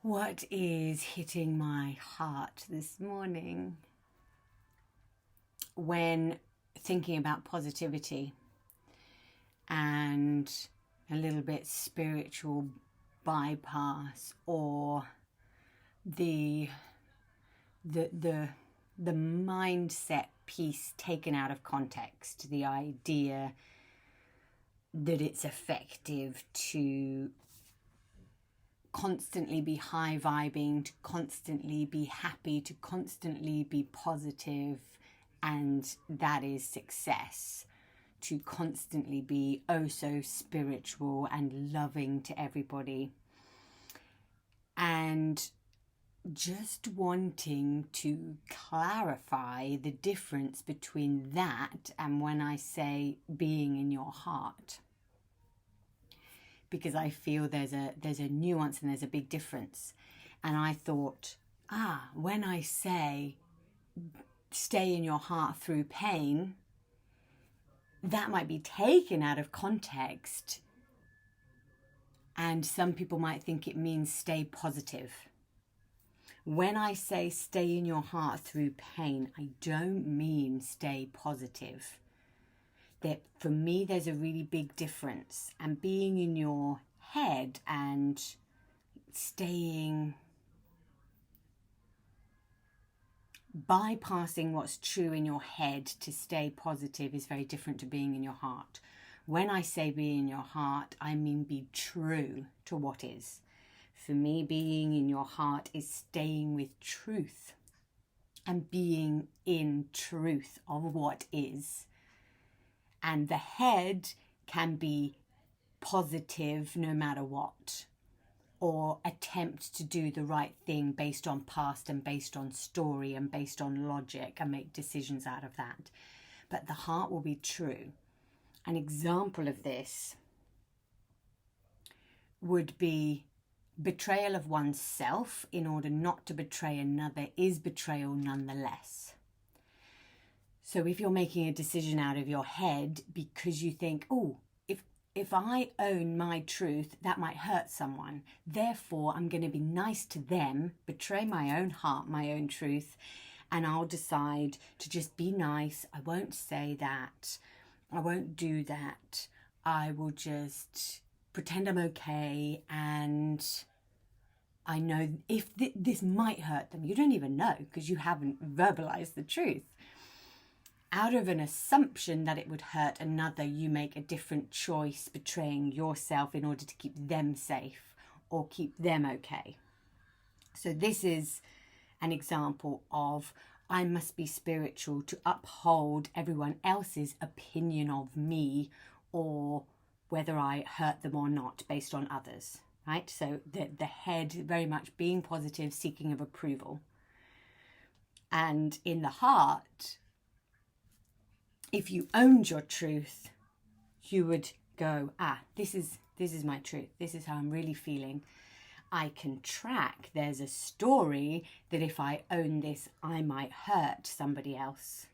What is hitting my heart this morning when thinking about positivity and a little bit spiritual bypass, or the mindset piece taken out of context, the idea that it's effective to constantly be high vibing, to constantly be happy, to constantly be positive, and that is success. To constantly be oh so spiritual and loving to everybody. And just wanting to clarify the difference between that and when I say being in your heart. Because I feel there's a nuance and there's a big difference. And I thought, when I say stay in your heart through pain, that might be taken out of context. And some people might think it means stay positive. When I say stay in your heart through pain, I don't mean stay positive. That for me, there's a really big difference. And being in your head and bypassing what's true in your head to stay positive is very different to being in your heart. When I say be in your heart, I mean be true to what is. For me, being in your heart is staying with truth and being in truth of what is. And the head can be positive no matter what, or attempt to do the right thing based on past and based on story and based on logic and make decisions out of that. But the heart will be true. An example of this would be betrayal of oneself in order not to betray another is betrayal nonetheless. So if you're making a decision out of your head because you think, if I own my truth, that might hurt someone. Therefore, I'm going to be nice to them, betray my own heart, my own truth, and I'll decide to just be nice. I won't say that. I won't do that. I will just pretend I'm okay, and I know if this might hurt them. You don't even know because you haven't verbalized the truth. Out of an assumption that it would hurt another, you make a different choice, betraying yourself in order to keep them safe or keep them okay. So this is an example of I must be spiritual to uphold everyone else's opinion of me, or whether I hurt them or not based on others, right? So the head very much being positive, seeking of approval. And in the heart, if you owned your truth, you would go, this is my truth. This is how I'm really feeling. I can track. There's a story that if I own this, I might hurt somebody else.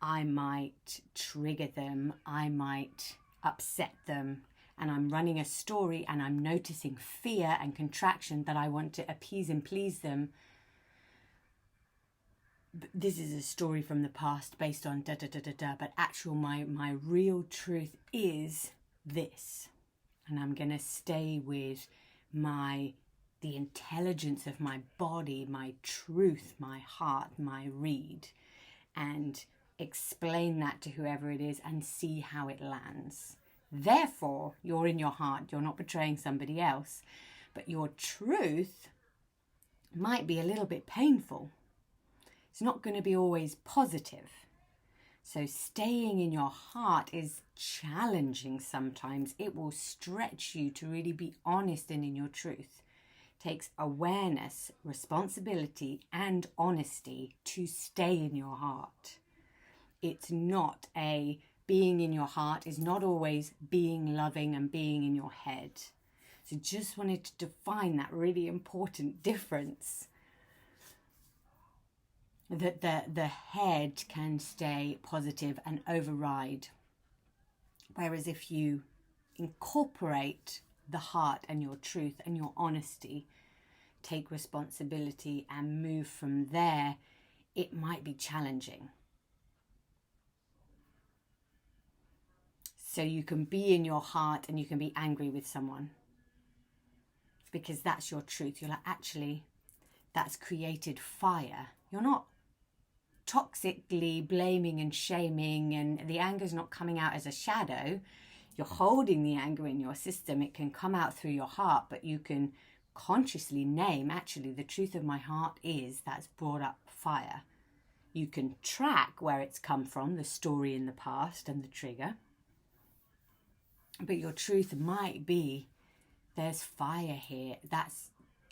I might trigger them. I might upset them. And I'm running a story and I'm noticing fear and contraction that I want to appease and please them. This is a story from the past based on but my real truth is this. And I'm going to stay with the intelligence of my body, my truth, my heart, my read, and explain that to whoever it is and see how it lands. Therefore, you're in your heart, you're not betraying somebody else, but your truth might be a little bit painful. It's not going to be always positive. So staying in your heart is challenging sometimes. It will stretch you to really be honest and in your truth. It takes awareness, responsibility, and honesty to stay in your heart. It's not being in your heart is not always being loving and being in your head. So just wanted to define that really important difference. That the head can stay positive and override. Whereas if you incorporate the heart and your truth and your honesty, take responsibility and move from there, it might be challenging. So you can be in your heart and you can be angry with someone because that's your truth. You're like, actually, that's created fire. You're not toxically blaming and shaming, and the anger's not coming out as a shadow. You're holding the anger in your system. It can come out through your heart, but you can consciously name, actually, the truth of my heart is that's brought up fire. You can track where it's come from, the story in the past and the trigger. But your truth might be, there's fire here.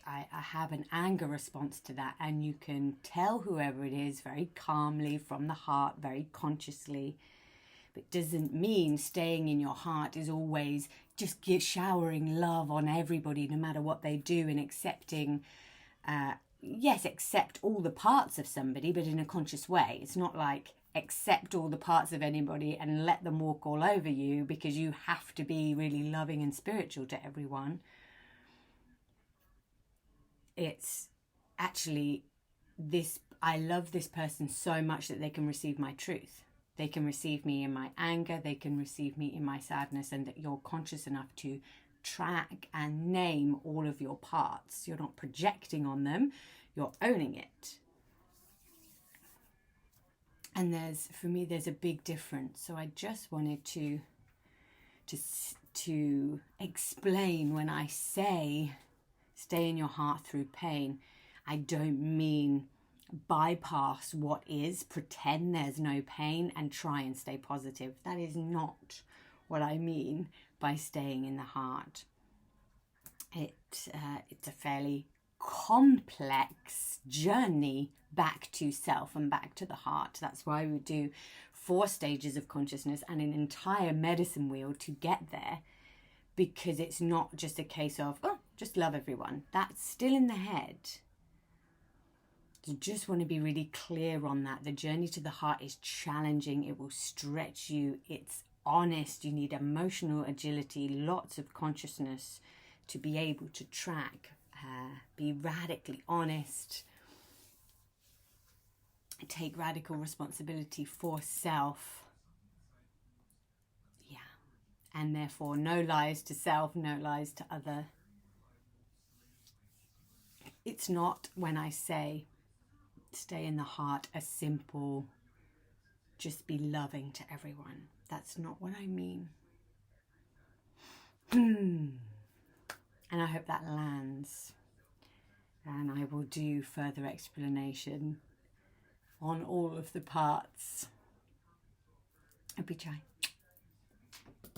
I have an anger response to that, and you can tell whoever it is very calmly from the heart, very consciously. But doesn't mean staying in your heart is always just showering love on everybody no matter what they do, and accepting, yes, accept all the parts of somebody, but in a conscious way. It's not like accept all the parts of anybody and let them walk all over you because you have to be really loving and spiritual to everyone. It's actually this, I love this person so much that they can receive my truth. They can receive me in my anger, they can receive me in my sadness, and that you're conscious enough to track and name all of your parts. You're not projecting on them, you're owning it. And for me, there's a big difference. So I just wanted to explain, when I say stay in your heart through pain, I don't mean bypass what is, pretend there's no pain and try and stay positive. That is not what I mean by staying in the heart. It's a fairly complex journey back to self and back to the heart. That's why we do 4 stages of consciousness and an entire medicine wheel to get there, because it's not just a case of, oh, just love everyone. That's still in the head. You just want to be really clear on that. The journey to the heart is challenging. It will stretch you. It's honest. You need emotional agility, lots of consciousness to be able to track, be radically honest, take radical responsibility for self. Yeah. And therefore, no lies to self, no lies to other. It's not, when I say stay in the heart, a simple just be loving to everyone. That's not what I mean. And I hope that lands. And I will do further explanation on all of the parts. Abhichai.